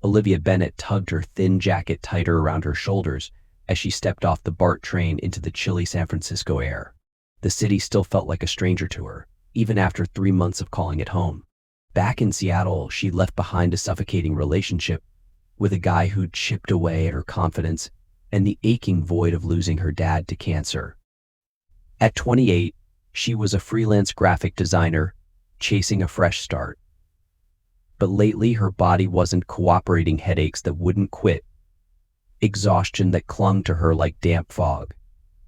Olivia Bennet tugged her thin jacket tighter around her shoulders as she stepped off the BART train into the chilly San Francisco air. The city still felt like a stranger to her, even after 3 months of calling it home. Back in Seattle, she left behind a suffocating relationship with a guy who'd chipped away at her confidence and the aching void of losing her dad to cancer. At 28, she was a freelance graphic designer, chasing a fresh start. But lately, her body wasn't cooperating, headaches that wouldn't quit, exhaustion that clung to her like damp fog.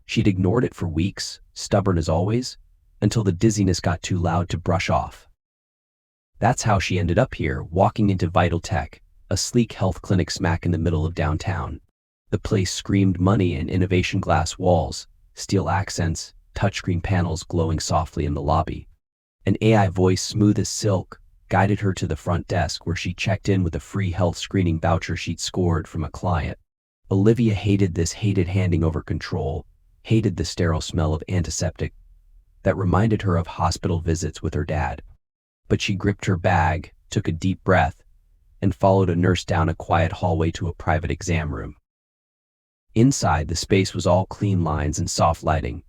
She'd ignored it for weeks, stubborn as always, until the dizziness got too loud to brush off. That's how she ended up here, walking into Vital Tech, a sleek health clinic smack in the middle of downtown. The place screamed money and innovation: glass walls, steel accents, touchscreen panels glowing softly in the lobby. An AI voice, smooth as silk, guided her to the front desk where she checked in with a free health screening voucher she'd scored from a client. Olivia hated this, hated handing over control, hated the sterile smell of antiseptic that reminded her of hospital visits with her dad. But she gripped her bag, took a deep breath, and followed a nurse down a quiet hallway to a private exam room. Inside, the space was all clean lines and soft lighting,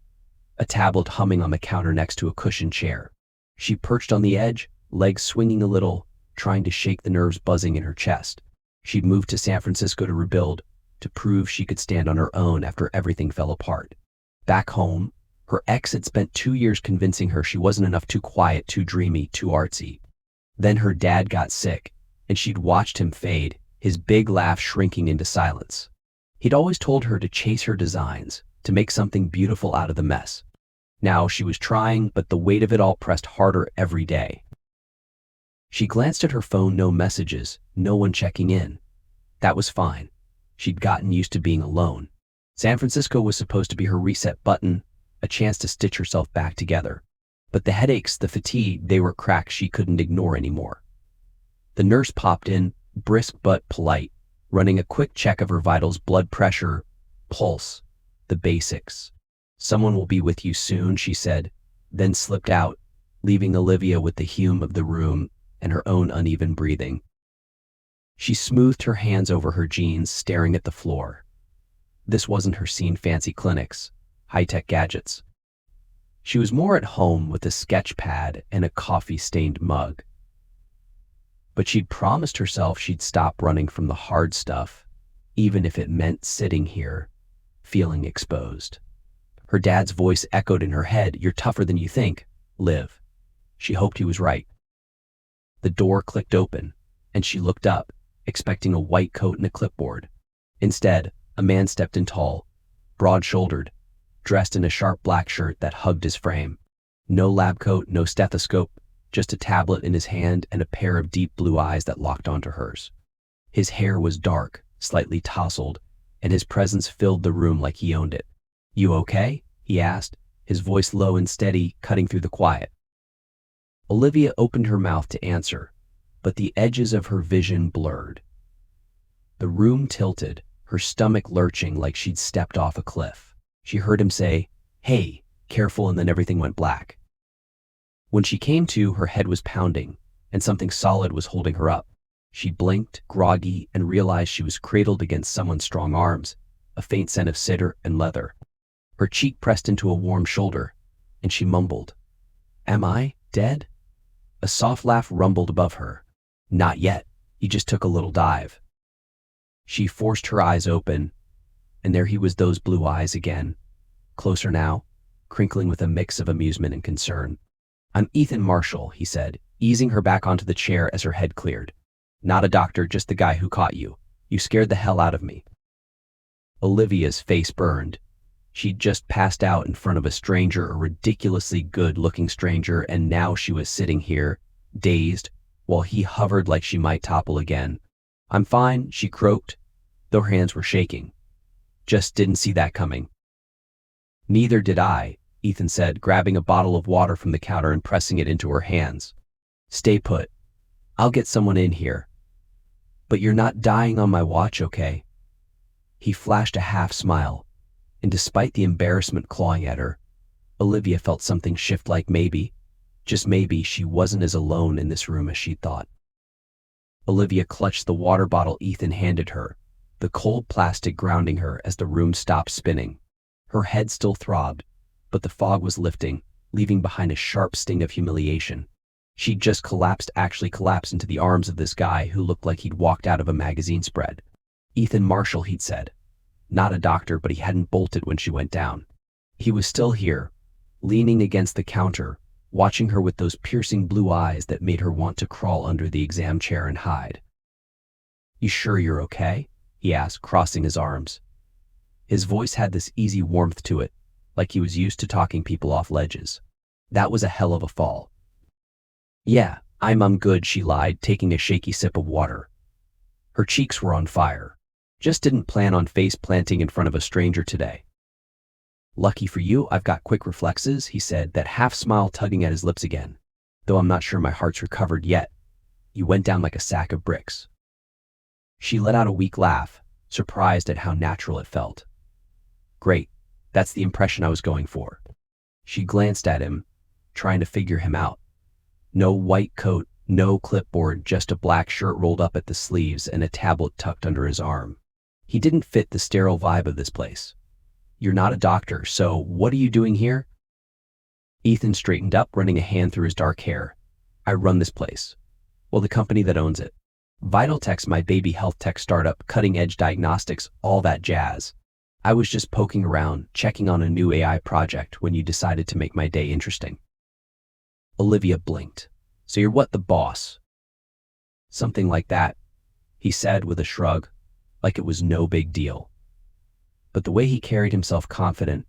a tablet humming on the counter next to a cushioned chair. She perched on the edge, legs swinging a little, trying to shake the nerves buzzing in her chest. She'd moved to San Francisco to rebuild, to prove she could stand on her own after everything fell apart. Back home, her ex had spent 2 years convincing her she wasn't enough, too quiet, too dreamy, too artsy. Then her dad got sick, and she'd watched him fade, his big laugh shrinking into silence. He'd always told her to chase her designs, to make something beautiful out of the mess. Now she was trying, but the weight of it all pressed harder every day. She glanced at her phone, no messages, no one checking in. That was fine. She'd gotten used to being alone. San Francisco was supposed to be her reset button, a chance to stitch herself back together. But the headaches, the fatigue, they were cracks she couldn't ignore anymore. The nurse popped in, brisk but polite, running a quick check of her vitals: blood pressure, pulse, the basics. "Someone will be with you soon," she said, then slipped out, leaving Olivia with the hum of the room and her own uneven breathing. She smoothed her hands over her jeans, staring at the floor. This wasn't her scene: fancy clinics, high-tech gadgets. She was more at home with a sketch pad and a coffee-stained mug. But she'd promised herself she'd stop running from the hard stuff, even if it meant sitting here, feeling exposed. Her dad's voice echoed in her head: "You're tougher than you think, Liv." She hoped he was right. The door clicked open, and she looked up, expecting a white coat and a clipboard. Instead, a man stepped in, tall, broad-shouldered, dressed in a sharp black shirt that hugged his frame. No lab coat, no stethoscope, just a tablet in his hand and a pair of deep blue eyes that locked onto hers. His hair was dark, slightly tousled, and his presence filled the room like he owned it. "You okay?" he asked, his voice low and steady, cutting through the quiet. Olivia opened her mouth to answer, but the edges of her vision blurred. The room tilted, her stomach lurching like she'd stepped off a cliff. She heard him say, "Hey, careful," and then everything went black. When she came to, her head was pounding, and something solid was holding her up. She blinked, groggy, and realized she was cradled against someone's strong arms, a faint scent of cedar and leather. Her cheek pressed into a warm shoulder, and she mumbled, "Am I dead?" A soft laugh rumbled above her. "Not yet, you just took a little dive." She forced her eyes open, and there he was, those blue eyes again, closer now, crinkling with a mix of amusement and concern. "I'm Ethan Marshall," he said, easing her back onto the chair as her head cleared. "Not a doctor, just the guy who caught you. You scared the hell out of me." Olivia's face burned. She'd just passed out in front of a stranger, a ridiculously good-looking stranger, and now she was sitting here, dazed, while he hovered like she might topple again. "I'm fine," she croaked, though her hands were shaking. "Just didn't see that coming." "Neither did I," Ethan said, grabbing a bottle of water from the counter and pressing it into her hands. "Stay put. I'll get someone in here. But you're not dying on my watch, okay?" He flashed a half smile, and despite the embarrassment clawing at her, Olivia felt something shift, like maybe, just maybe, she wasn't as alone in this room as she thought. Olivia clutched the water bottle Ethan handed her, the cold plastic grounding her as the room stopped spinning. Her head still throbbed, but the fog was lifting, leaving behind a sharp sting of humiliation. She'd just actually collapsed into the arms of this guy who looked like he'd walked out of a magazine spread. Ethan Marshall, he'd said. Not a doctor, but he hadn't bolted when she went down. He was still here, leaning against the counter, watching her with those piercing blue eyes that made her want to crawl under the exam chair and hide. "You sure you're okay?" he asked, crossing his arms. His voice had this easy warmth to it, like he was used to talking people off ledges. That was a hell of a fall. "Yeah, I'm good," she lied, taking a shaky sip of water. Her cheeks were on fire. Just didn't plan on face planting in front of a stranger today. "Lucky for you, I've got quick reflexes," he said, that half smile tugging at his lips again. "Though I'm not sure my heart's recovered yet. You went down like a sack of bricks." She let out a weak laugh, surprised at how natural it felt. "Great, that's the impression I was going for." She glanced at him, trying to figure him out. No white coat, no clipboard, just a black shirt rolled up at the sleeves and a tablet tucked under his arm. He didn't fit the sterile vibe of this place. "You're not a doctor, so what are you doing here?" Ethan straightened up, running a hand through his dark hair. "I run this place. Well, the company that owns it. Vitaltech's my baby health tech startup, cutting-edge diagnostics, all that jazz. I was just poking around, checking on a new AI project when you decided to make my day interesting." Olivia blinked. "So you're what, the boss?" "Something like that," he said with a shrug, like it was no big deal. But the way he carried himself, confident,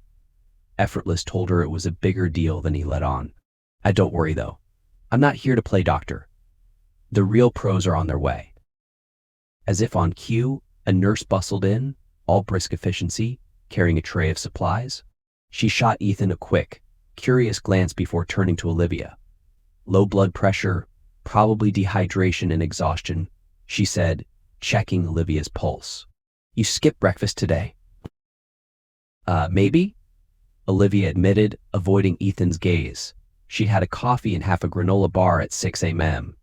effortless, told her it was a bigger deal than he let on. "Don't worry though. I'm not here to play doctor. The real pros are on their way." As if on cue, a nurse bustled in, all brisk efficiency, carrying a tray of supplies. She shot Ethan a quick, curious glance before turning to Olivia. "Low blood pressure, probably dehydration and exhaustion," she said, checking Olivia's pulse. "You skipped breakfast today?" Maybe," Olivia admitted, avoiding Ethan's gaze. She had a coffee and half a granola bar at 6 a.m.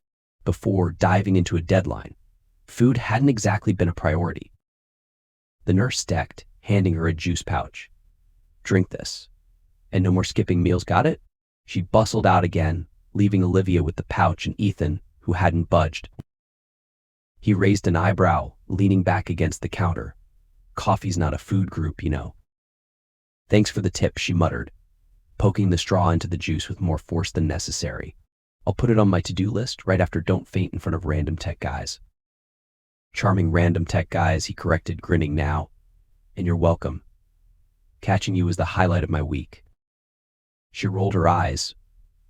before diving into a deadline. Food hadn't exactly been a priority. The nurse stacked, handing her a juice pouch. "Drink this. And no more skipping meals, got it?" She bustled out again, leaving Olivia with the pouch and Ethan, who hadn't budged. He raised an eyebrow, leaning back against the counter. "Coffee's not a food group, you know." "Thanks for the tip," she muttered, poking the straw into the juice with more force than necessary. "I'll put it on my to-do list right after don't faint in front of random tech guys." "Charming random tech guys," he corrected, grinning now. "And you're welcome. Catching you was the highlight of my week." She rolled her eyes,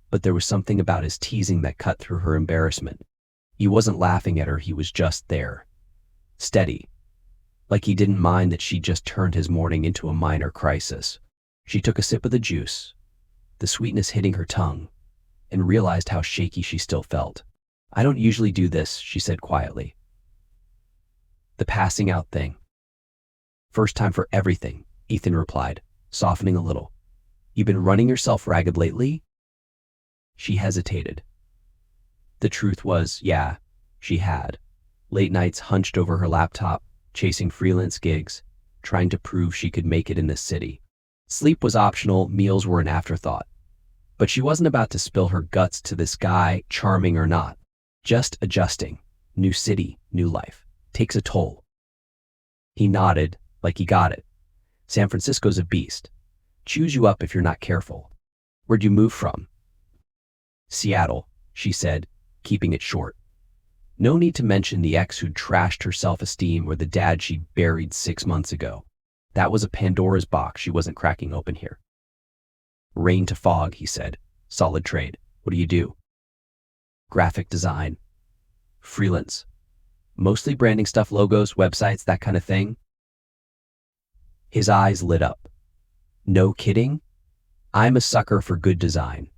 but there was something about his teasing that cut through her embarrassment. He wasn't laughing at her, he was just there. Steady. Like he didn't mind that she just turned his morning into a minor crisis. She took a sip of the juice, the sweetness hitting her tongue, and realized how shaky she still felt. "I don't usually do this," she said quietly. "The passing out thing." "First time for everything," Ethan replied, softening a little. "You been running yourself ragged lately?" She hesitated. The truth was, yeah, she had. Late nights hunched over her laptop, chasing freelance gigs, trying to prove she could make it in this city. Sleep was optional, meals were an afterthought. But she wasn't about to spill her guts to this guy, charming or not. Just adjusting. New city, new life. Takes a toll. He nodded, like he got it. "San Francisco's a beast. Chews you up if you're not careful." "Where'd you move from?" "Seattle," she said, keeping it short. No need to mention the ex who'd trashed her self-esteem or the dad she buried 6 months ago. That was a Pandora's box she wasn't cracking open here. "Rain to fog," he said. "Solid trade. What do you do?" "Graphic design. Freelance. Mostly branding stuff, logos, websites, that kind of thing." His eyes lit up. "No kidding? I'm a sucker for good design.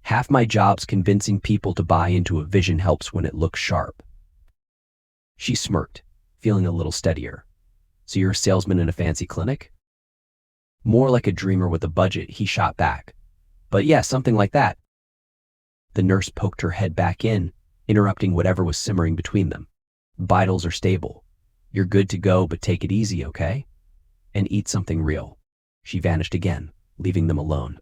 Half my job's convincing people to buy into a vision helps when it looks sharp." She smirked, feeling a little steadier. "So you're a salesman in a fancy clinic?" "More like a dreamer with a budget," he shot back. "But yeah, something like that." The nurse poked her head back in, interrupting whatever was simmering between them. Vitals are stable. You're good to go, but take it easy, okay? And eat something real. She vanished again, leaving them alone.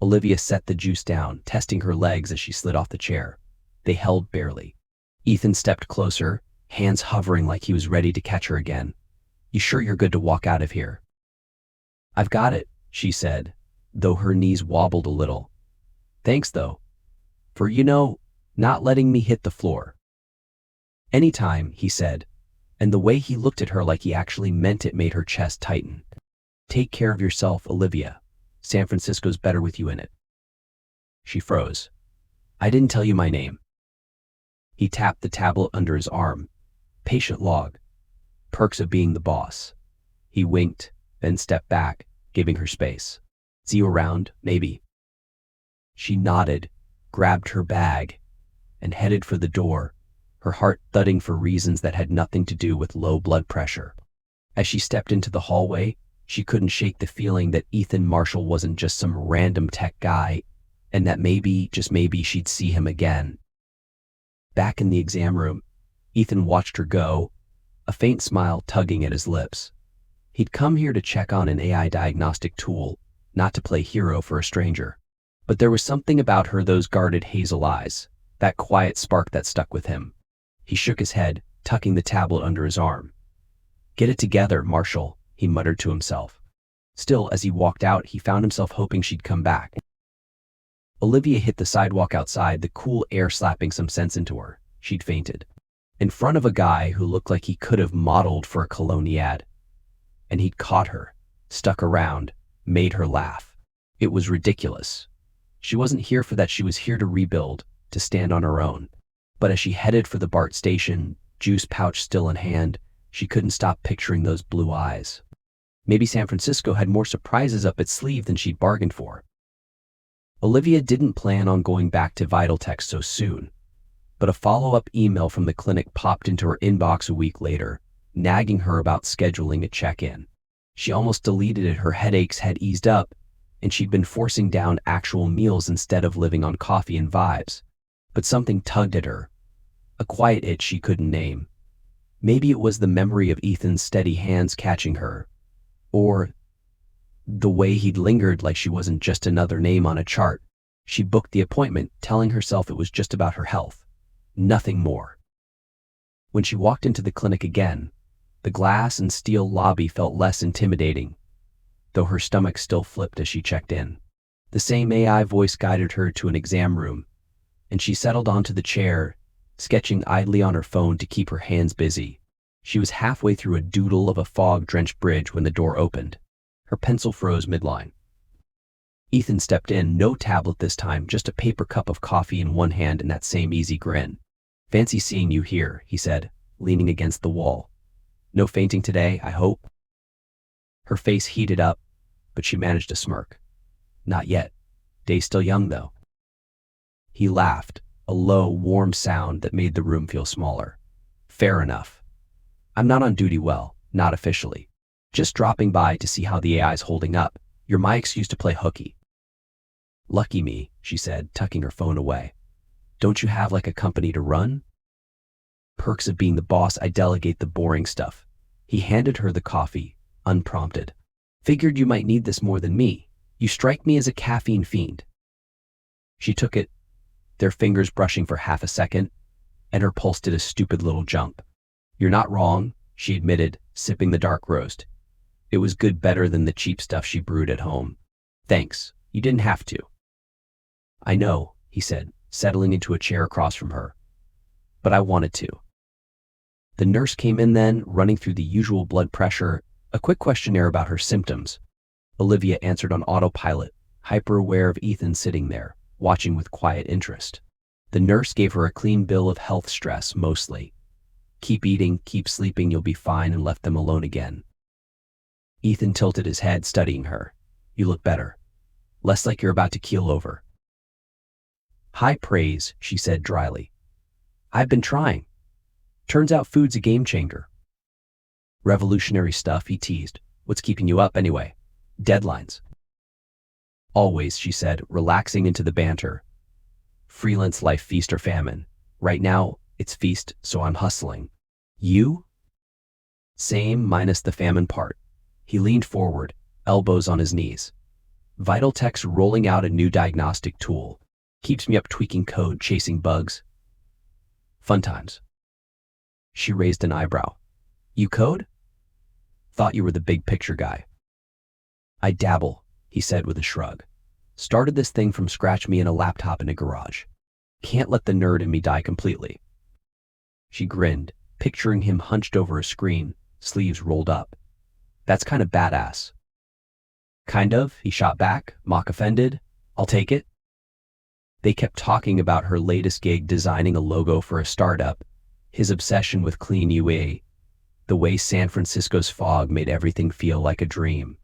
Olivia set the juice down, testing her legs as she slid off the chair. They held barely. Ethan stepped closer, hands hovering like he was ready to catch her again. You sure you're good to walk out of here? I've got it, she said, though her knees wobbled a little. Thanks, though, for, not letting me hit the floor. Anytime, he said, and the way he looked at her like he actually meant it made her chest tighten. Take care of yourself, Olivia. San Francisco's better with you in it. She froze. I didn't tell you my name. He tapped the tablet under his arm. Patient log. Perks of being the boss. He winked, then stepped back, giving her space. See you around, maybe. She nodded, grabbed her bag, and headed for the door, her heart thudding for reasons that had nothing to do with low blood pressure. As she stepped into the hallway, she couldn't shake the feeling that Ethan Marshall wasn't just some random tech guy, and that maybe, just maybe, she'd see him again. Back in the exam room, Ethan watched her go, a faint smile tugging at his lips. He'd come here to check on an AI diagnostic tool, not to play hero for a stranger. But there was something about her, those guarded hazel eyes, that quiet spark that stuck with him. He shook his head, tucking the tablet under his arm. Get it together, Marshall, he muttered to himself. Still, as he walked out, he found himself hoping she'd come back. Olivia hit the sidewalk outside, the cool air slapping some sense into her. She'd fainted. In front of a guy who looked like he could have modeled for a cologne ad. And he'd caught her, stuck around, made her laugh. It was ridiculous. She wasn't here for that. She was here to rebuild, to stand on her own. But as she headed for the BART station, juice pouch still in hand, she couldn't stop picturing those blue eyes. Maybe San Francisco had more surprises up its sleeve than she'd bargained for. Olivia didn't plan on going back to Vitaltech so soon, but a follow-up email from the clinic popped into her inbox a week later, nagging her about scheduling a check-in. She almost deleted it. Her headaches had eased up, and she'd been forcing down actual meals instead of living on coffee and vibes. But something tugged at her, a quiet itch she couldn't name. Maybe it was the memory of Ethan's steady hands catching her, or the way he'd lingered like she wasn't just another name on a chart. She booked the appointment, telling herself it was just about her health, nothing more. When she walked into the clinic again, the glass and steel lobby felt less intimidating, though her stomach still flipped as she checked in. The same AI voice guided her to an exam room, and she settled onto the chair, sketching idly on her phone to keep her hands busy. She was halfway through a doodle of a fog-drenched bridge when the door opened. Her pencil froze midline. Ethan stepped in, no tablet this time, just a paper cup of coffee in one hand and that same easy grin. Fancy seeing you here, he said, leaning against the wall. No fainting today, I hope? Her face heated up, but she managed to smirk. Not yet. Day's still young, though. He laughed, a low, warm sound that made the room feel smaller. Fair enough. I'm not on duty, well, not officially. Just dropping by to see how the AI's holding up. You're my excuse to play hooky. Lucky me, she said, tucking her phone away. Don't you have like a company to run? Perks of being the boss, I delegate the boring stuff. He handed her the coffee, unprompted. Figured you might need this more than me. You strike me as a caffeine fiend. She took it, their fingers brushing for half a second, and her pulse did a stupid little jump. You're not wrong, she admitted, sipping the dark roast. It was good, better than the cheap stuff she brewed at home. Thanks, you didn't have to. I know, he said, settling into a chair across from her. But I wanted to. The nurse came in then, running through the usual blood pressure, a quick questionnaire about her symptoms. Olivia answered on autopilot, hyper-aware of Ethan sitting there, watching with quiet interest. The nurse gave her a clean bill of health stress, mostly. Keep eating, keep sleeping, you'll be fine, and left them alone again. Ethan tilted his head, studying her. You look better. Less like you're about to keel over. High praise, she said dryly. I've been trying. Turns out food's a game changer. Revolutionary stuff, he teased. What's keeping you up anyway? Deadlines. Always, she said, relaxing into the banter. Freelance life, feast or famine. Right now, it's feast, so I'm hustling. You? Same minus the famine part. He leaned forward, elbows on his knees. Vital Tech's rolling out a new diagnostic tool. Keeps me up tweaking code, chasing bugs. Fun times. She raised an eyebrow. You code? Thought you were the big picture guy. I dabble, he said with a shrug. Started this thing from scratch, me and a laptop in a garage. Can't let the nerd in me die completely. She grinned, picturing him hunched over a screen, sleeves rolled up. That's kind of badass. Kind of, he shot back, mock offended. I'll take it. They kept talking about her latest gig designing a logo for a startup, his obsession with clean UA, the way San Francisco's fog made everything feel like a dream.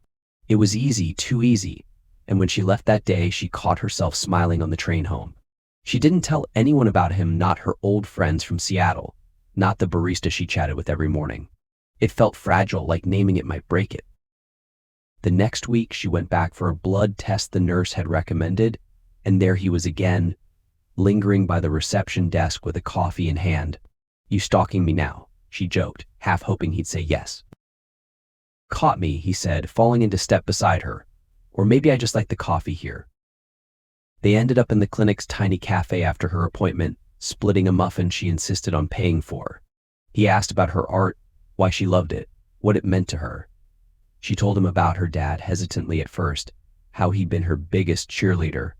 It was easy, too easy, and when she left that day, she caught herself smiling on the train home. She didn't tell anyone about him, not her old friends from Seattle, not the barista she chatted with every morning. It felt fragile, like naming it might break it. The next week, she went back for a blood test the nurse had recommended, and there he was again, lingering by the reception desk with a coffee in hand. You stalking me now? She joked, half hoping he'd say yes. Caught me, he said, falling into step beside her. Or maybe I just like the coffee here. They ended up in the clinic's tiny cafe after her appointment, splitting a muffin she insisted on paying for. He asked about her art, why she loved it, what it meant to her. She told him about her dad hesitantly at first, how he'd been her biggest cheerleader,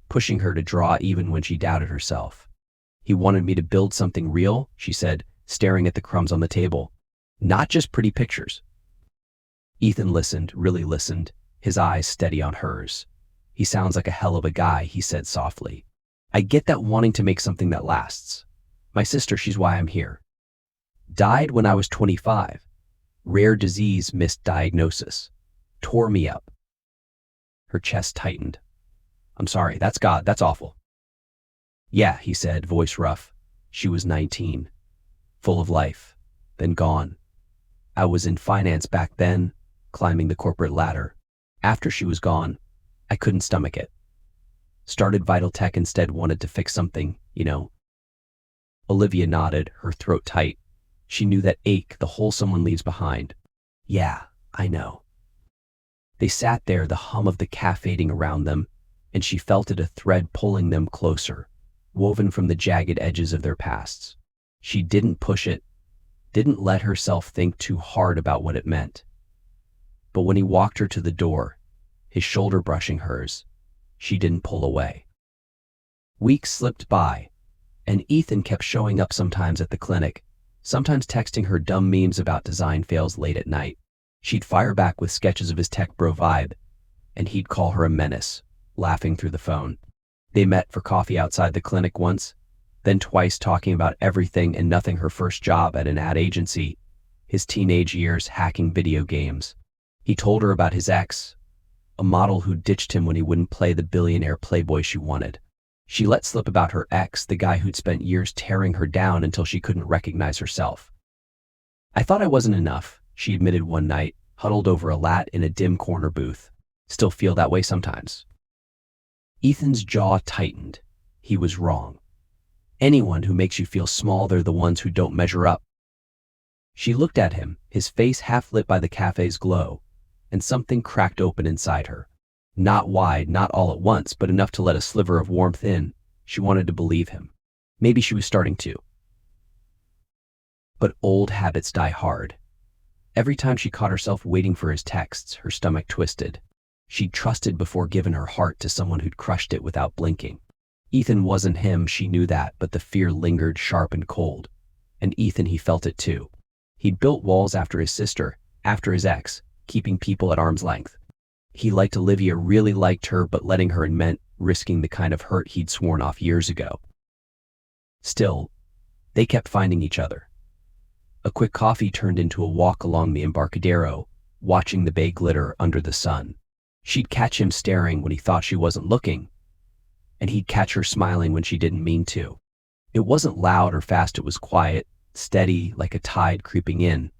pushing her to draw even when she doubted herself. He wanted me to build something real, she said, staring at the crumbs on the table. Not just pretty pictures. Ethan listened, really listened, his eyes steady on hers. He sounds like a hell of a guy, he said softly. I get that, wanting to make something that lasts. My sister, she's why I'm here. Died when I was 25. Rare disease, misdiagnosis. Tore me up. Her chest tightened. I'm sorry, that's God, that's awful. Yeah, he said, voice rough. She was 19. Full of life. Then gone. I was in finance back then, climbing the corporate ladder. After she was gone, I couldn't stomach it. Started Vital Tech instead, wanted to fix something, you know. Olivia nodded, her throat tight. She knew that ache, the hole someone leaves behind. Yeah, I know. They sat there, the hum of the cafe fading around them, and she felt it, a thread pulling them closer, woven from the jagged edges of their pasts. She didn't push it, didn't let herself think too hard about what it meant. But when he walked her to the door, his shoulder brushing hers, she didn't pull away. Weeks slipped by, and Ethan kept showing up sometimes at the clinic, sometimes texting her dumb memes about design fails late at night. She'd fire back with sketches of his tech bro vibe, and he'd call her a menace, laughing through the phone. They met for coffee outside the clinic once, then twice, talking about everything and nothing, her first job at an ad agency, his teenage years hacking video games. He told her about his ex, a model who ditched him when he wouldn't play the billionaire playboy she wanted. She let slip about her ex, the guy who'd spent years tearing her down until she couldn't recognize herself. I thought I wasn't enough, she admitted one night, huddled over a lat in a dim corner booth. Still feel that way sometimes. Ethan's jaw tightened. He was wrong. Anyone who makes you feel small, they're the ones who don't measure up. She looked at him, his face half lit by the cafe's glow, and something cracked open inside her. Not wide, not all at once, but enough to let a sliver of warmth in. She wanted to believe him. Maybe she was starting to. But old habits die hard. Every time she caught herself waiting for his texts, her stomach twisted. She'd trusted before, given her heart to someone who'd crushed it without blinking. Ethan wasn't him, she knew that, but the fear lingered sharp and cold. And Ethan, he felt it too. He'd built walls after his sister, after his ex, keeping people at arm's length. He liked Olivia, really liked her, but letting her in meant risking the kind of hurt he'd sworn off years ago. Still, they kept finding each other. A quick coffee turned into a walk along the Embarcadero, watching the bay glitter under the sun. She'd catch him staring when he thought she wasn't looking, and he'd catch her smiling when she didn't mean to. It wasn't loud or fast, it was quiet, steady, like a tide creeping in.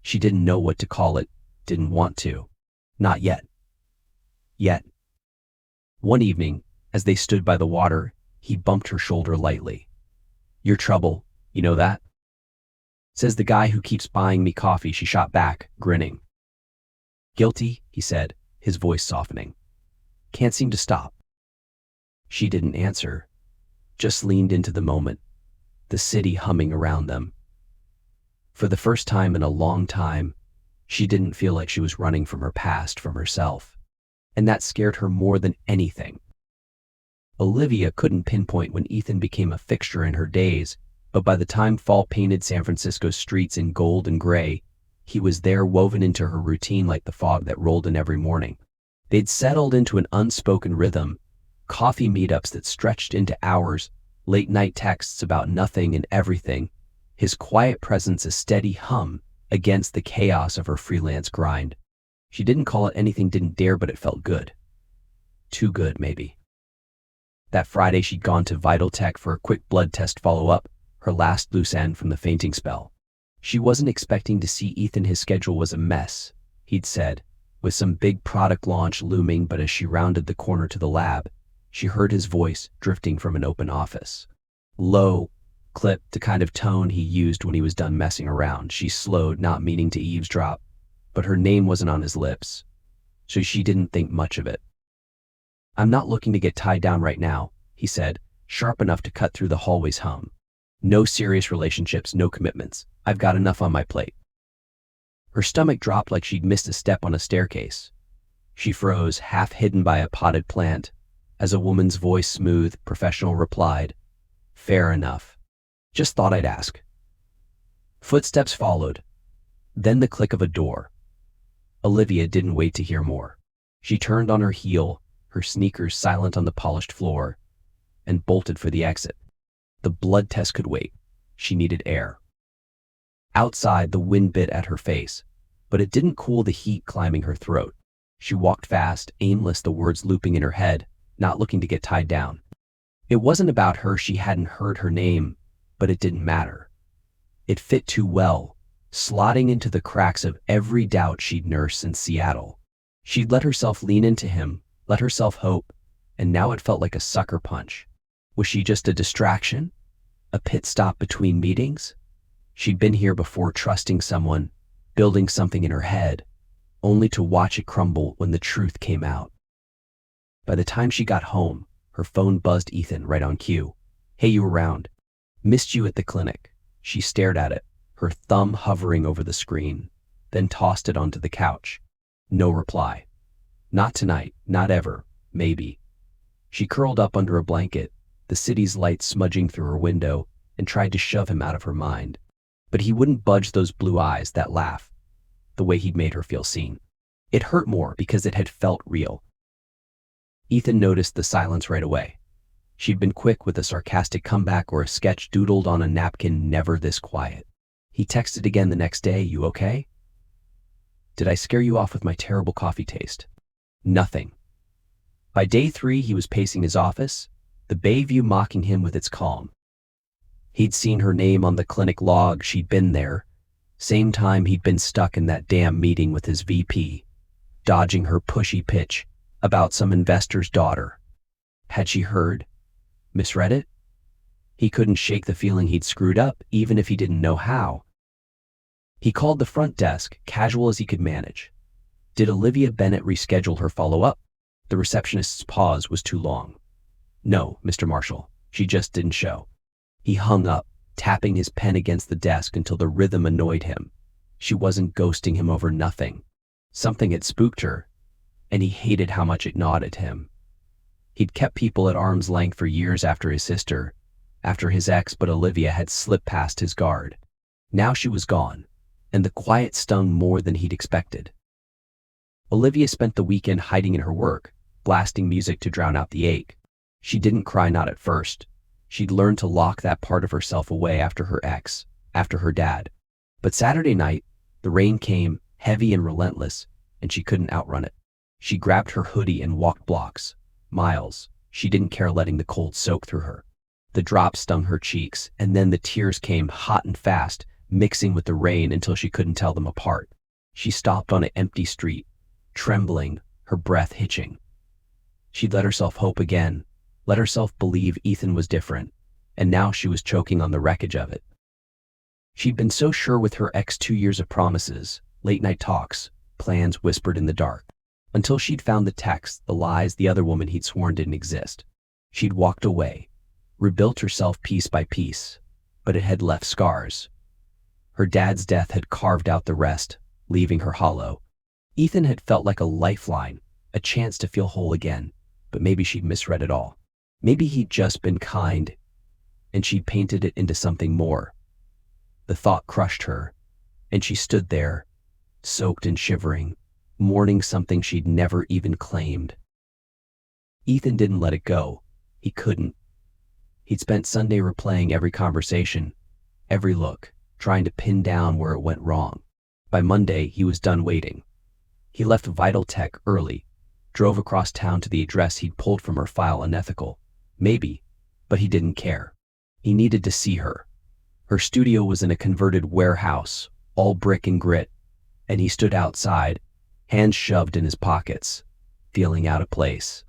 She didn't know what to call it, didn't want to. Not yet. Yet. One evening, as they stood by the water, he bumped her shoulder lightly. You're trouble, you know that? Says the guy who keeps buying me coffee, she shot back, grinning. Guilty, he said, his voice softening. Can't seem to stop. She didn't answer, just leaned into the moment, the city humming around them. For the first time in a long time, she didn't feel like she was running from her past, from herself. And that scared her more than anything. Olivia couldn't pinpoint when Ethan became a fixture in her days, but by the time fall painted San Francisco's streets in gold and gray, he was there, woven into her routine like the fog that rolled in every morning. They'd settled into an unspoken rhythm, coffee meetups that stretched into hours, late night texts about nothing and everything, his quiet presence a steady hum against the chaos of her freelance grind. She didn't call it anything, didn't dare, but it felt good. Too good, maybe. That Friday she'd gone to Vital Tech for a quick blood test follow-up, her last loose end from the fainting spell. She wasn't expecting to see Ethan. His schedule was a mess, he'd said, with some big product launch looming, but as she rounded the corner to the lab, she heard his voice drifting from an open office. Low, clipped, the kind of tone he used when he was done messing around. She slowed, not meaning to eavesdrop, but her name wasn't on his lips, so she didn't think much of it. I'm not looking to get tied down right now, he said, sharp enough to cut through the hallway's hum. No serious relationships, no commitments. I've got enough on my plate. Her stomach dropped like she'd missed a step on a staircase. She froze, half hidden by a potted plant, as a woman's voice, smooth, professional, replied, Fair enough. Just thought I'd ask. Footsteps followed, then the click of a door. Olivia didn't wait to hear more. She turned on her heel, her sneakers silent on the polished floor, and bolted for the exit. The blood test could wait. She needed air. Outside, the wind bit at her face, but it didn't cool the heat climbing her throat. She walked fast, aimless, the words looping in her head, not looking to get tied down. It wasn't about her. She hadn't heard her name, but it didn't matter. It fit too well, slotting into the cracks of every doubt she'd nursed since Seattle. She'd let herself lean into him, let herself hope, and now it felt like a sucker punch. Was she just a distraction? A pit stop between meetings? She'd been here before, trusting someone, building something in her head, only to watch it crumble when the truth came out. By the time she got home, her phone buzzed. Ethan, right on cue. Hey, you around? Missed you at the clinic. She stared at it, her thumb hovering over the screen, then tossed it onto the couch. No reply. Not tonight, not ever, maybe. She curled up under a blanket, the city's light smudging through her window, and tried to shove him out of her mind. But he wouldn't budge. Those blue eyes, that laugh, the way he'd made her feel seen. It hurt more because it had felt real. Ethan noticed the silence right away. She'd been quick with a sarcastic comeback or a sketch doodled on a napkin, never this quiet. He texted again the next day, You okay? Did I scare you off with my terrible coffee taste? Nothing. By day 3, he was pacing his office, the bay view mocking him with its calm. He'd seen her name on the clinic log. She'd been there. Same time he'd been stuck in that damn meeting with his VP, dodging her pushy pitch about some investor's daughter. Had she heard? Misread it? He couldn't shake the feeling he'd screwed up, even if he didn't know how. He called the front desk, casual as he could manage. Did Olivia Bennett reschedule her follow-up? The receptionist's pause was too long. No, Mr. Marshall, she just didn't show. He hung up, tapping his pen against the desk until the rhythm annoyed him. She wasn't ghosting him over nothing. Something had spooked her, and he hated how much it gnawed at him. He'd kept people at arm's length for years after his sister, after his ex, but Olivia had slipped past his guard. Now she was gone, and the quiet stung more than he'd expected. Olivia spent the weekend hiding in her work, blasting music to drown out the ache. She didn't cry, not at first. She'd learned to lock that part of herself away after her ex, after her dad. But Saturday night, the rain came, heavy and relentless, and she couldn't outrun it. She grabbed her hoodie and walked blocks, miles. She didn't care, letting the cold soak through her. The drops stung her cheeks, and then the tears came hot and fast, mixing with the rain until she couldn't tell them apart. She stopped on an empty street, trembling, her breath hitching. She'd let herself hope again, let herself believe Ethan was different, and now she was choking on the wreckage of it. She'd been so sure with her ex 2 years of promises, late-night talks, plans whispered in the dark, until she'd found the text, the lies, the other woman he'd sworn didn't exist. She'd walked away, rebuilt herself piece by piece, but it had left scars. Her dad's death had carved out the rest, leaving her hollow. Ethan had felt like a lifeline, a chance to feel whole again, but maybe she'd misread it all. Maybe he'd just been kind, and she'd painted it into something more. The thought crushed her, and she stood there, soaked and shivering, mourning something she'd never even claimed. Ethan didn't let it go. He couldn't. He'd spent Sunday replaying every conversation, every look, trying to pin down where it went wrong. By Monday, he was done waiting. He left Vital Tech early, drove across town to the address he'd pulled from her file, unethical. Maybe, but he didn't care. He needed to see her. Her studio was in a converted warehouse, all brick and grit, and he stood outside, hands shoved in his pockets, feeling out of place.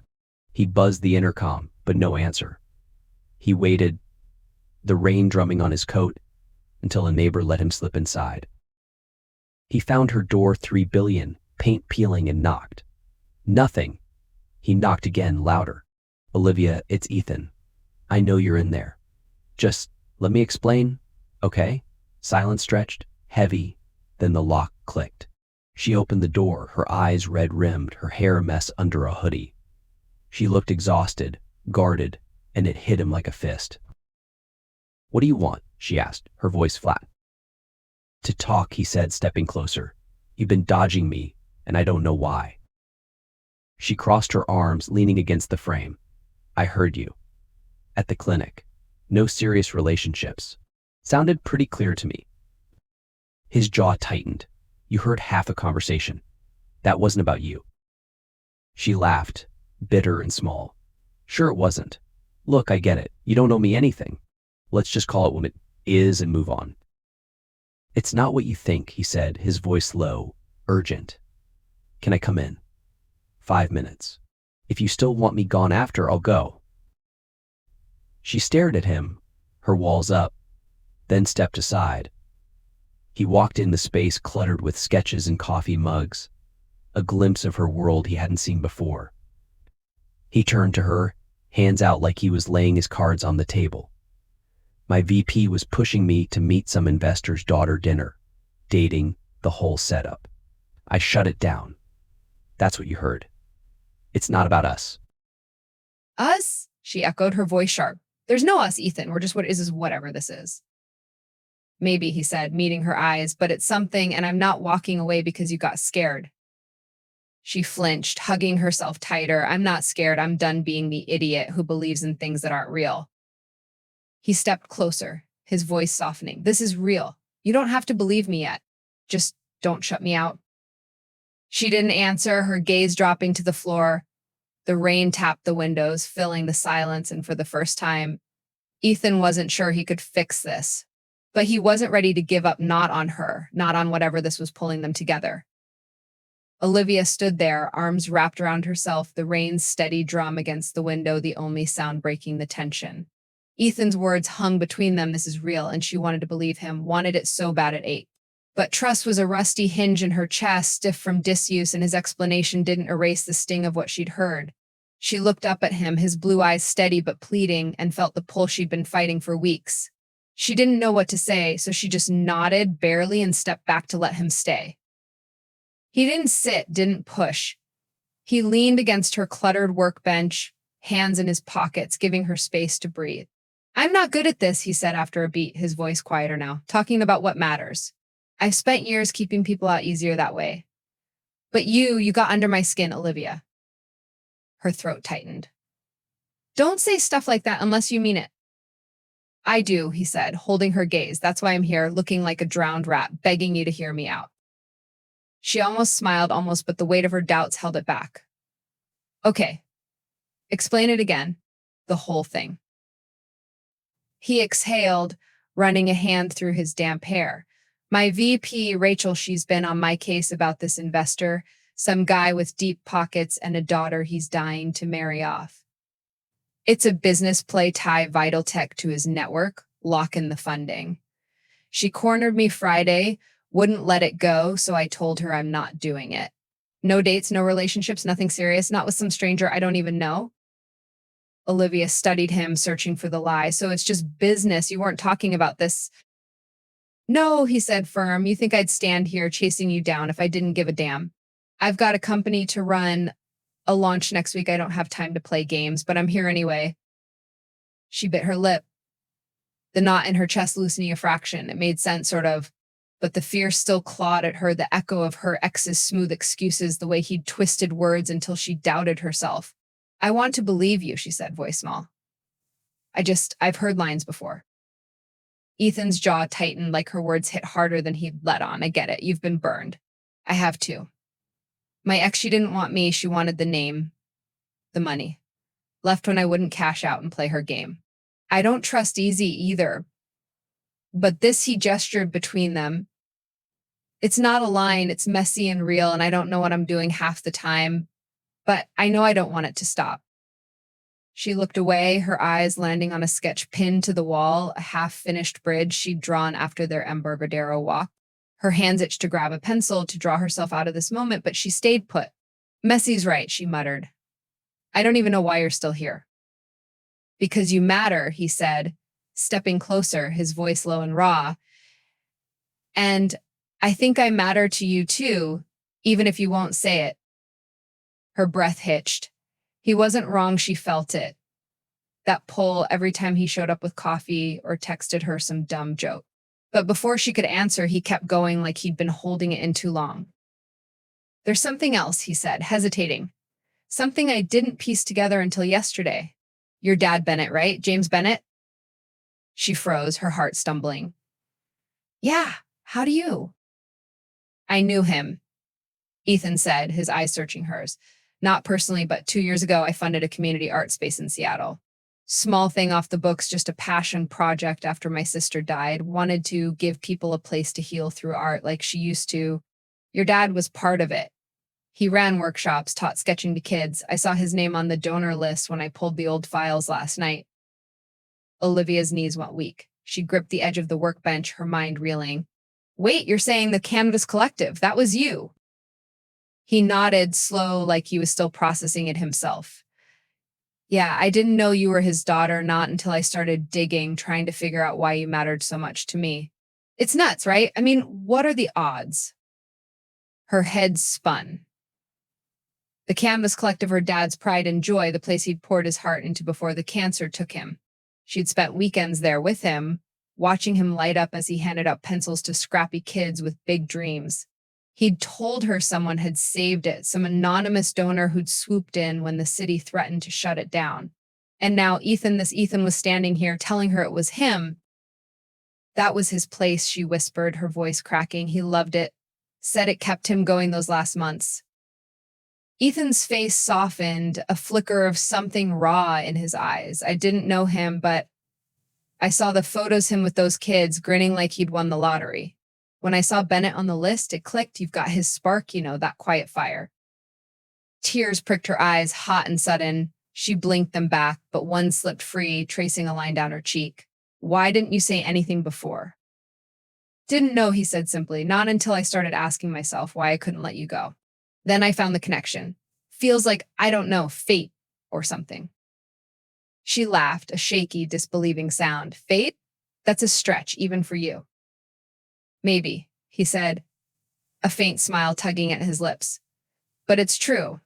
He buzzed the intercom, but no answer. He waited, the rain drumming on his coat, until a neighbor let him slip inside. He found her door 3 billion, paint peeling, and knocked. Nothing. He knocked again, louder. "Olivia, it's Ethan. I know you're in there. Just let me explain, okay?" Silence stretched, heavy, then the lock clicked. She opened the door, her eyes red-rimmed, her hair a mess under a hoodie. She looked exhausted, guarded, and it hit him like a fist. "What do you want?" she asked, her voice flat. "To talk," he said, stepping closer. "You've been dodging me, and I don't know why." She crossed her arms, leaning against the frame. "I heard you. At the clinic. No serious relationships. Sounded pretty clear to me." His jaw tightened. "You heard half a conversation. That wasn't about you." She laughed, bitter and small. "Sure it wasn't. Look, I get it. You don't owe me anything. Let's just call it what it is and move on." "It's not what you think," he said, his voice low, urgent. "Can I come in? 5 minutes. If you still want me gone after, I'll go." She stared at him, her walls up, then stepped aside. He walked in the space cluttered with sketches and coffee mugs, a glimpse of her world he hadn't seen before. He turned to her, hands out like he was laying his cards on the table. "My VP was pushing me to meet some investor's daughter dinner, dating, the whole setup. I shut it down. That's what you heard. It's not about us." "Us?" she echoed, her voice sharp. "There's no us, Ethan. We're just what is whatever this is." "Maybe," he said, meeting her eyes, "but it's something, and I'm not walking away because you got scared." She flinched, hugging herself tighter. "I'm not scared. I'm done being the idiot who believes in things that aren't real." He stepped closer, his voice softening. "This is real. You don't have to believe me yet. Just don't shut me out." She didn't answer, her gaze dropping to the floor. The rain tapped the windows, filling the silence, and for the first time, Ethan wasn't sure he could fix this. But he wasn't ready to give up, not on her, not on whatever this was pulling them together. Olivia stood there, arms wrapped around herself, the rain's steady drum against the window, the only sound breaking the tension. Ethan's words hung between them, "This is real," and she wanted to believe him, wanted it so bad it ached. But trust was a rusty hinge in her chest, stiff from disuse, and his explanation didn't erase the sting of what she'd heard. She looked up at him, his blue eyes steady but pleading, and felt the pull she'd been fighting for weeks. She didn't know what to say, so she just nodded, barely, and stepped back to let him stay. He didn't sit, didn't push. He leaned against her cluttered workbench, hands in his pockets, giving her space to breathe. "I'm not good at this," he said after a beat, his voice quieter now, "talking about what matters. I've spent years keeping people out easier that way. But you got under my skin, Olivia." Her throat tightened. "Don't say stuff like that unless you mean it." "I do," he said, holding her gaze. "That's why I'm here, looking like a drowned rat, begging you to hear me out." She almost smiled, but the weight of her doubts held it back. "Okay. Explain it again. The whole thing." He exhaled, running a hand through his damp hair. "My VP, Rachel, she's been on my case about this investor, some guy with deep pockets and a daughter he's dying to marry off." It's a business play, tie vital tech to his network, lock in the funding. She cornered me Friday, wouldn't let it go, so I told her I'm not doing it. No dates, no relationships, nothing serious, not with some stranger I don't even know. Olivia studied him, searching for the lie. So it's just business. You weren't talking about this. No, he said firm. You think I'd stand here chasing you down if I didn't give a damn? I've got a company to run, a launch next week. I don't have time to play games, but I'm here anyway. She bit her lip, the knot in her chest loosening a fraction. It made sense, sort of, but the fear still clawed at her, the echo of her ex's smooth excuses, the way he'd twisted words until she doubted herself. I want to believe you, she said, voice small. I've heard lines before. Ethan's jaw tightened like her words hit harder than he'd let on. I get it. You've been burned. I have too. My ex, she didn't want me. She wanted the name, the money. Left when I wouldn't cash out and play her game. I don't trust Easy either. But this, he gestured between them. It's not a line. It's messy and real, and I don't know what I'm doing half the time. But I know I don't want it to stop. She looked away, her eyes landing on a sketch pinned to the wall, a half-finished bridge she'd drawn after their Embarcadero walk. Her hands itched to grab a pencil to draw herself out of this moment, but she stayed put. Messy's right, she muttered. I don't even know why you're still here. Because you matter, he said, stepping closer, his voice low and raw. And I think I matter to you too, even if you won't say it. Her breath hitched. He wasn't wrong, she felt it. That pull every time he showed up with coffee or texted her some dumb joke. But before she could answer, he kept going like he'd been holding it in too long. There's something else, he said, hesitating. Something I didn't piece together until yesterday. Your dad Bennett, right? James Bennett? She froze, her heart stumbling. Yeah, how do you? I knew him, Ethan said, his eyes searching hers. Not personally, but 2 years ago, I funded a community art space in Seattle. Small thing off the books, just a passion project after my sister died. Wanted to give people a place to heal through art like she used to. Your dad was part of it. He ran workshops, taught sketching to kids. I saw his name on the donor list when I pulled the old files last night. Olivia's knees went weak. She gripped the edge of the workbench, her mind reeling. Wait, you're saying the Canvas Collective, that was you? He nodded, slow, like he was still processing it himself. Yeah, I didn't know you were his daughter, not until I started digging, trying to figure out why you mattered so much to me. It's nuts, right? I mean, what are the odds? Her head spun. The Canvas Collective, her dad's pride and joy, the place he'd poured his heart into before the cancer took him. She'd spent weekends there with him, watching him light up as he handed out pencils to scrappy kids with big dreams. He'd told her someone had saved it, some anonymous donor who'd swooped in when the city threatened to shut it down. And now Ethan was standing here telling her it was him. That was his place, she whispered, her voice cracking. He loved it. Said it kept him going those last months. Ethan's face softened, a flicker of something raw in his eyes. I didn't know him, but I saw the photos him with those kids, grinning like he'd won the lottery. When I saw Bennett on the list, it clicked. You've got his spark, that quiet fire. Tears pricked her eyes, hot and sudden. She blinked them back, but one slipped free, tracing a line down her cheek. Why didn't you say anything before? Didn't know, he said simply, not until I started asking myself why I couldn't let you go. Then I found the connection. Feels like, I don't know, fate or something. She laughed, a shaky, disbelieving sound. Fate? That's a stretch, even for you. Maybe, he said, a faint smile tugging at his lips. But it's true.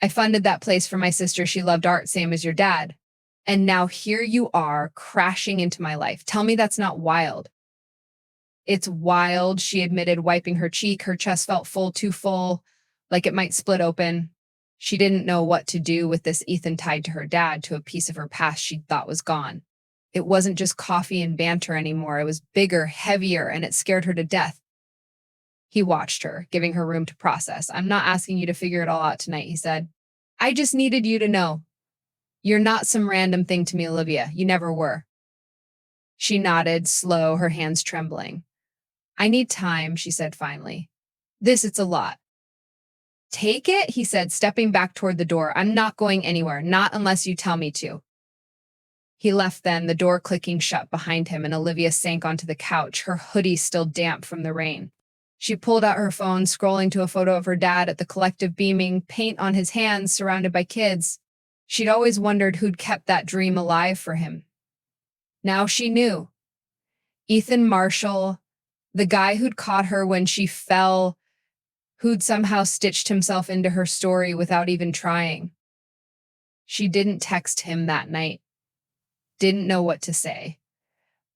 I funded that place for my sister. She loved art, same as your dad. And now here you are, crashing into my life. Tell me that's not wild. It's wild, she admitted, wiping her cheek. Her chest felt full, too full, like it might split open. She didn't know what to do with this Ethan tied to her dad, to a piece of her past she'd thought was gone. It wasn't just coffee and banter anymore. It was bigger, heavier, and it scared her to death. He watched her, giving her room to process. I'm not asking you to figure it all out tonight, he said. I just needed you to know. You're not some random thing to me, Olivia. You never were. She nodded, slow, her hands trembling. I need time, she said finally. It's a lot. Take it, he said, stepping back toward the door. I'm not going anywhere, not unless you tell me to. He left then, the door clicking shut behind him, and Olivia sank onto the couch, her hoodie still damp from the rain. She pulled out her phone, scrolling to a photo of her dad at the collective beaming, paint on his hands, surrounded by kids. She'd always wondered who'd kept that dream alive for him. Now she knew. Ethan Marshall, the guy who'd caught her when she fell, who'd somehow stitched himself into her story without even trying. She didn't text him that night, didn't know what to say.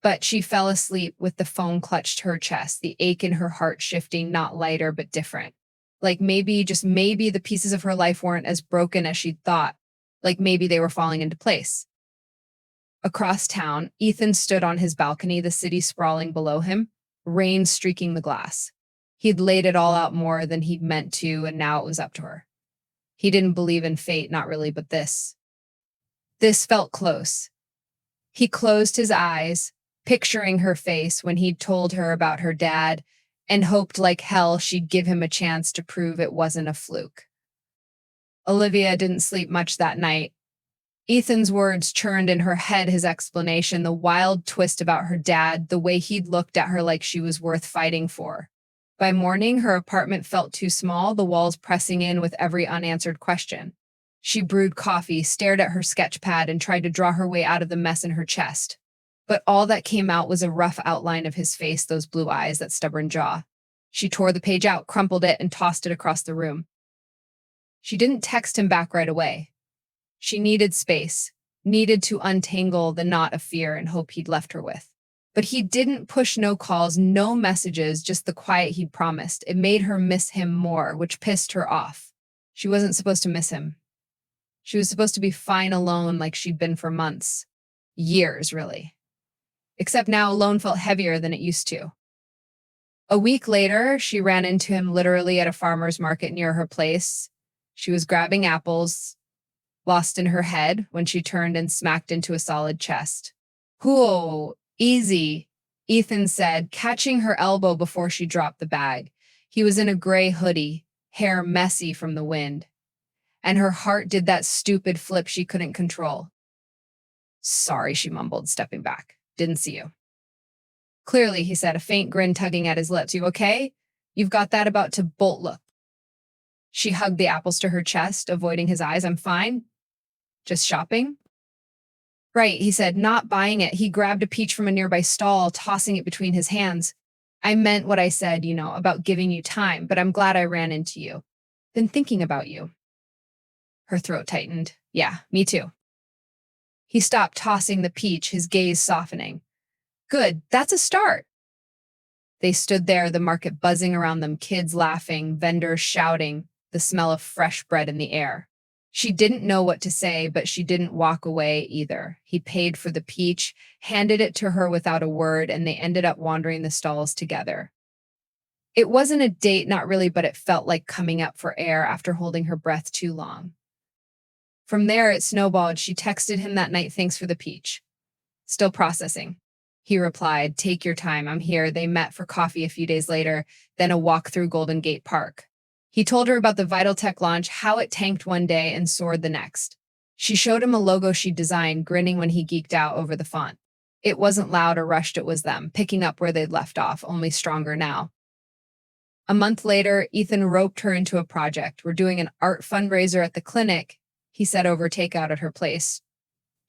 But she fell asleep with the phone clutched to her chest, the ache in her heart shifting, not lighter, but different. Like maybe, just maybe, the pieces of her life weren't as broken as she'd thought. Like maybe they were falling into place. Across town, Ethan stood on his balcony, the city sprawling below him, rain streaking the glass. He'd laid it all out more than he'd meant to, and now it was up to her. He didn't believe in fate, not really, but this. This felt close. He closed his eyes, picturing her face when he'd told her about her dad, and hoped like hell she'd give him a chance to prove it wasn't a fluke. Olivia didn't sleep much that night. Ethan's words churned in her head, his explanation, the wild twist about her dad, the way he'd looked at her like she was worth fighting for. By morning, her apartment felt too small, the walls pressing in with every unanswered question. She brewed coffee, stared at her sketch pad, and tried to draw her way out of the mess in her chest. But all that came out was a rough outline of his face, those blue eyes, that stubborn jaw. She tore the page out, crumpled it, and tossed it across the room. She didn't text him back right away. She needed space, needed to untangle the knot of fear and hope he'd left her with. But he didn't push no calls, no messages, just the quiet he'd promised. It made her miss him more, which pissed her off. She wasn't supposed to miss him. She was supposed to be fine alone like she'd been for months. Years, really. Except now alone felt heavier than it used to. A week later, she ran into him literally at a farmer's market near her place. She was grabbing apples, lost in her head, when she turned and smacked into a solid chest. "Whoa, easy," Ethan said, catching her elbow before she dropped the bag. He was in a gray hoodie, hair messy from the wind. And her heart did that stupid flip she couldn't control. "Sorry," she mumbled, stepping back. "Didn't see you." "Clearly," he said, a faint grin tugging at his lips. "You okay? You've got that about to bolt look." She hugged the apples to her chest, avoiding his eyes. "I'm fine. Just shopping?" "Right," he said, not buying it. He grabbed a peach from a nearby stall, tossing it between his hands. "I meant what I said, about giving you time, but I'm glad I ran into you. Been thinking about you." Her throat tightened. "Yeah, me too." He stopped tossing the peach, his gaze softening. "Good, that's a start." They stood there, the market buzzing around them, kids laughing, vendors shouting, the smell of fresh bread in the air. She didn't know what to say, but she didn't walk away either. He paid for the peach, handed it to her without a word, and they ended up wandering the stalls together. It wasn't a date, not really, but it felt like coming up for air after holding her breath too long. From there, it snowballed. She texted him that night, "Thanks for the peach." "Still processing." He replied, "Take your time, I'm here." They met for coffee a few days later, then a walk through Golden Gate Park. He told her about the Vital Tech launch, how it tanked one day and soared the next. She showed him a logo she'd designed, grinning when he geeked out over the font. It wasn't loud or rushed, it was them, picking up where they'd left off, only stronger now. A month later, Ethan roped her into a project. "We're doing an art fundraiser at the clinic," he said over takeout at her place,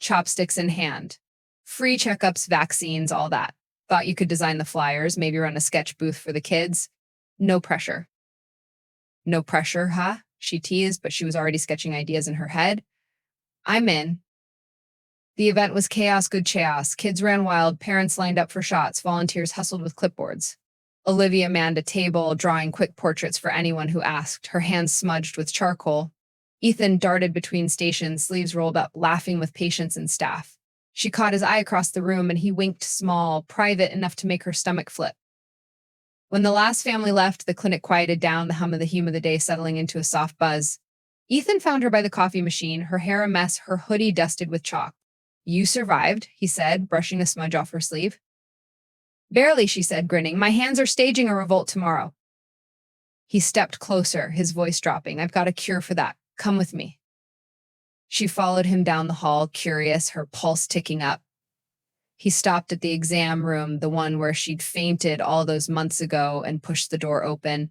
chopsticks in hand. "Free checkups, vaccines, all that. Thought you could design the flyers, maybe run a sketch booth for the kids. No pressure." "No pressure, huh?" she teased, but she was already sketching ideas in her head. "I'm in." The event was chaos, good chaos. Kids ran wild, parents lined up for shots, volunteers hustled with clipboards. Olivia manned a table, drawing quick portraits for anyone who asked, her hands smudged with charcoal. Ethan darted between stations, sleeves rolled up, laughing with patients and staff. She caught his eye across the room, and he winked small, private enough to make her stomach flip. When the last family left, the clinic quieted down, the hum of the day settling into a soft buzz. Ethan found her by the coffee machine, her hair a mess, her hoodie dusted with chalk. "You survived," he said, brushing a smudge off her sleeve. "Barely," she said, grinning. "My hands are staging a revolt tomorrow." He stepped closer, his voice dropping. "I've got a cure for that. Come with me." She followed him down the hall, curious, her pulse ticking up. He stopped at the exam room, the one where she'd fainted all those months ago, and pushed the door open.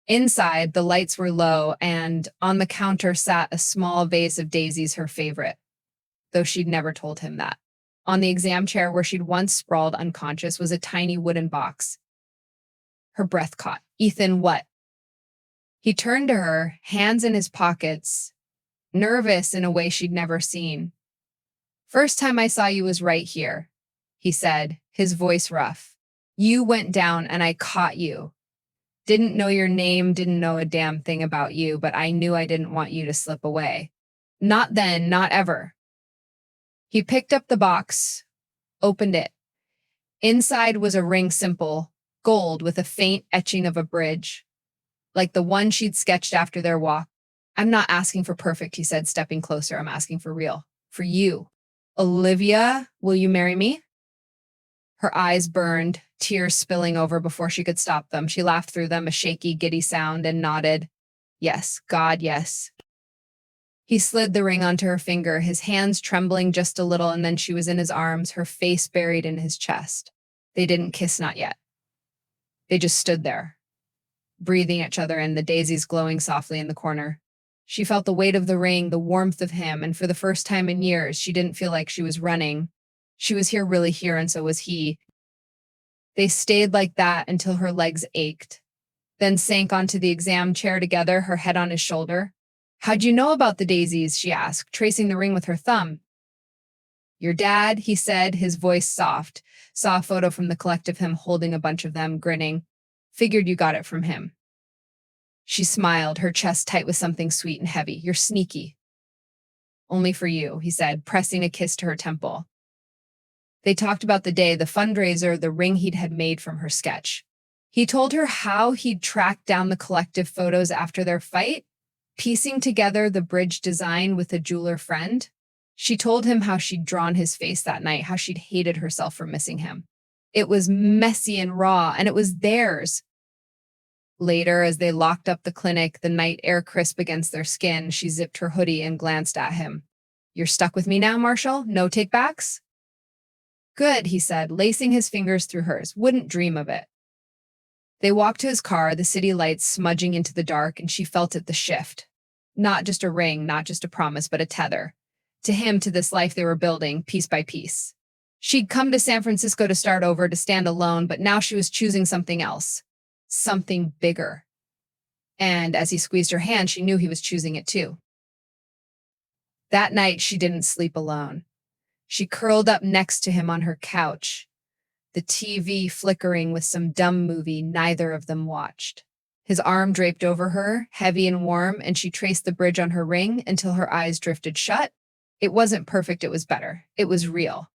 Inside, the lights were low, and on the counter sat a small vase of daisies, her favorite, though she'd never told him that. On the exam chair where she'd once sprawled unconscious was a tiny wooden box. Her breath caught. Ethan, what? He turned to her, hands in his pockets, nervous in a way she'd never seen. First time I saw you was right here, he said, his voice rough. You went down and I caught you. Didn't know your name, didn't know a damn thing about you, but I knew I didn't want you to slip away. Not then, not ever. He picked up the box, opened it. Inside was a ring, simple, gold with a faint etching of a bridge, like the one she'd sketched after their walk. I'm not asking for perfect, he said, stepping closer. I'm asking for real. For you. Olivia, will you marry me? Her eyes burned, tears spilling over before she could stop them. She laughed through them, a shaky, giddy sound, and nodded. Yes, God, yes. He slid the ring onto her finger, his hands trembling just a little, and then she was in his arms, her face buried in his chest. They didn't kiss, not yet. They just stood there, breathing each other in, the daisies glowing softly in the corner. She felt the weight of the ring, the warmth of him, and for the first time in years, she didn't feel like she was running. She was here, really here, and so was he. They stayed like that until her legs ached, then sank onto the exam chair together, her head on his shoulder. How'd you know about the daisies? She asked, tracing the ring with her thumb. Your dad, he said, his voice soft. Saw a photo from the collective, him holding a bunch of them, grinning. Figured you got it from him. She smiled, her chest tight with something sweet and heavy. You're sneaky. Only for you, he said, pressing a kiss to her temple. They talked about the day, the fundraiser, the ring he'd had made from her sketch. He told her how he'd tracked down the collective photos after their fight, piecing together the bridge design with a jeweler friend. She told him how she'd drawn his face that night, how she'd hated herself for missing him. It was messy and raw, and it was theirs. Later, as they locked up the clinic, the night air crisp against their skin, she zipped her hoodie and glanced at him. You're stuck with me now, Marshall? No take-backs? Good, he said, lacing his fingers through hers. Wouldn't dream of it. They walked to his car, the city lights smudging into the dark, and she felt it, the shift. Not just a ring, not just a promise, but a tether. To him, to this life they were building, piece by piece. She'd come to San Francisco to start over, to stand alone, but now she was choosing something else. Something bigger. And as he squeezed her hand, she knew he was choosing it too. That night, she didn't sleep alone. She curled up next to him on her couch, the TV flickering with some dumb movie neither of them watched. His arm draped over her, heavy and warm, and she traced the bridge on her ring until her eyes drifted shut. It wasn't perfect, it was better. It was real.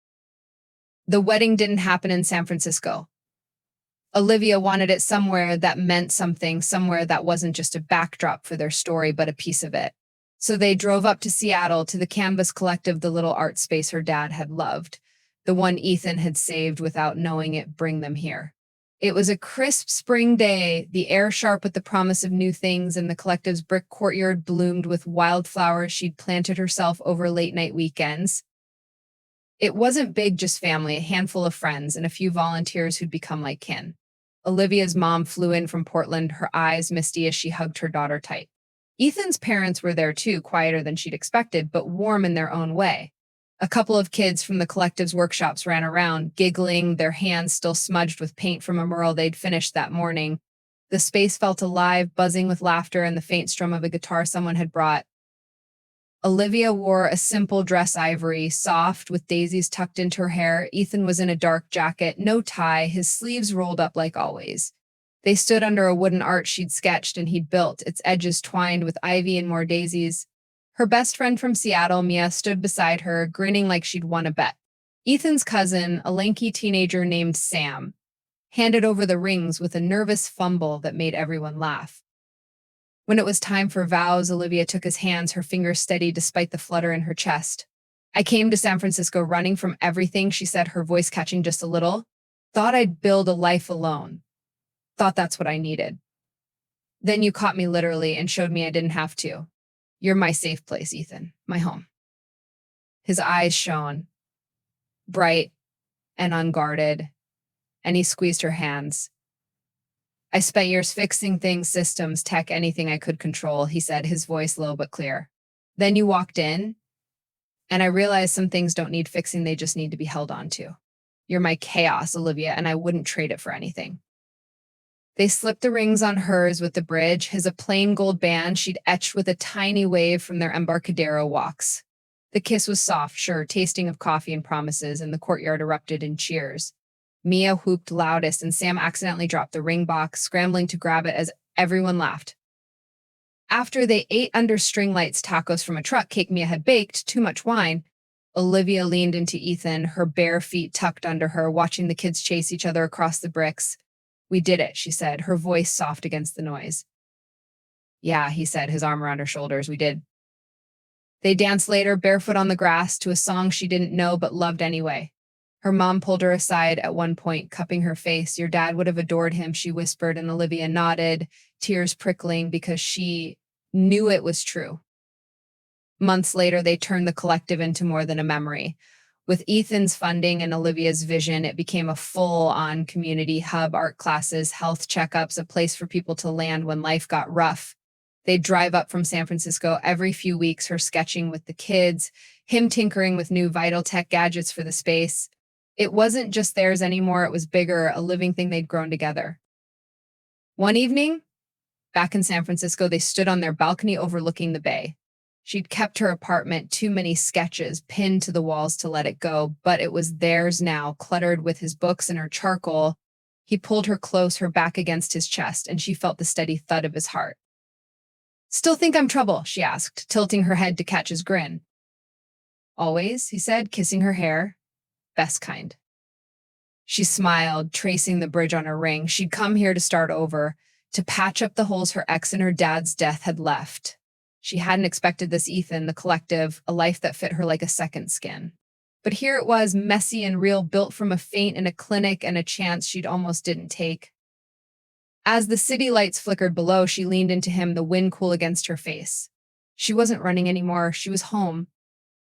The wedding didn't happen in San Francisco. Olivia wanted it somewhere that meant something, somewhere that wasn't just a backdrop for their story, but a piece of it. So they drove up to Seattle, to the Canvas Collective, the little art space her dad had loved, the one Ethan had saved without knowing it, bring them here. It was a crisp spring day, the air sharp with the promise of new things, and the collective's brick courtyard bloomed with wildflowers she'd planted herself over late-night weekends. It wasn't big, just family, a handful of friends, and a few volunteers who'd become like kin. Olivia's mom flew in from Portland, her eyes misty as she hugged her daughter tight. Ethan's parents were there too, quieter than she'd expected, but warm in their own way. A couple of kids from the collective's workshops ran around, giggling, their hands still smudged with paint from a mural they'd finished that morning. The space felt alive, buzzing with laughter and the faint strum of a guitar someone had brought. Olivia wore a simple dress, ivory, soft, with daisies tucked into her hair. Ethan was in a dark jacket, no tie, his sleeves rolled up like always. They stood under a wooden arch she'd sketched and he'd built, its edges twined with ivy and more daisies. Her best friend from Seattle, Mia, stood beside her, grinning like she'd won a bet. Ethan's cousin, a lanky teenager named Sam, handed over the rings with a nervous fumble that made everyone laugh. When it was time for vows, Olivia took his hands, her fingers steady despite the flutter in her chest. I came to San Francisco running from everything, she said, her voice catching just a little. Thought I'd build a life alone. Thought that's what I needed. Then you caught me literally and showed me I didn't have to. You're my safe place, Ethan, my home. His eyes shone, bright and unguarded, and he squeezed her hands. I spent years fixing things, systems, tech, anything I could control, he said, his voice low but clear. Then you walked in, and I realized some things don't need fixing, they just need to be held on to. You're my chaos, Olivia, and I wouldn't trade it for anything. They slipped the rings on hers with the bridge, his a plain gold band she'd etched with a tiny wave from their Embarcadero walks. The kiss was soft, sure, tasting of coffee and promises, and the courtyard erupted in cheers. Mia whooped loudest, and Sam accidentally dropped the ring box, scrambling to grab it as everyone laughed. After they ate under string lights tacos from a truck cake Mia had baked, too much wine, Olivia leaned into Ethan, her bare feet tucked under her, watching the kids chase each other across the bricks. We did it, she said, her voice soft against the noise. Yeah, he said, his arm around her shoulders, we did. They danced later, barefoot on the grass, to a song she didn't know but loved anyway. Her mom pulled her aside at one point, cupping her face. Your dad would have adored him, she whispered, and Olivia nodded, tears prickling because she knew it was true. Months later, they turned the collective into more than a memory. With Ethan's funding and Olivia's vision, it became a full-on community hub, art classes, health checkups, a place for people to land when life got rough. They'd drive up from San Francisco every few weeks, her sketching with the kids, him tinkering with new vital tech gadgets for the space. It wasn't just theirs anymore, it was bigger, a living thing they'd grown together. One evening, back in San Francisco, they stood on their balcony overlooking the bay. She'd kept her apartment, too many sketches pinned to the walls to let it go, but it was theirs now, cluttered with his books and her charcoal. He pulled her close, her back against his chest, and she felt the steady thud of his heart. Still think I'm trouble, she asked, tilting her head to catch his grin. Always, he said, kissing her hair. Best kind. She smiled, tracing the bridge on her ring. She'd come here to start over, to patch up the holes her ex and her dad's death had left. She hadn't expected this Ethan, the collective, a life that fit her like a second skin. But here it was, messy and real, built from a faint in a clinic and a chance she'd almost didn't take. As the city lights flickered below, she leaned into him, the wind cool against her face. She wasn't running anymore. She was home.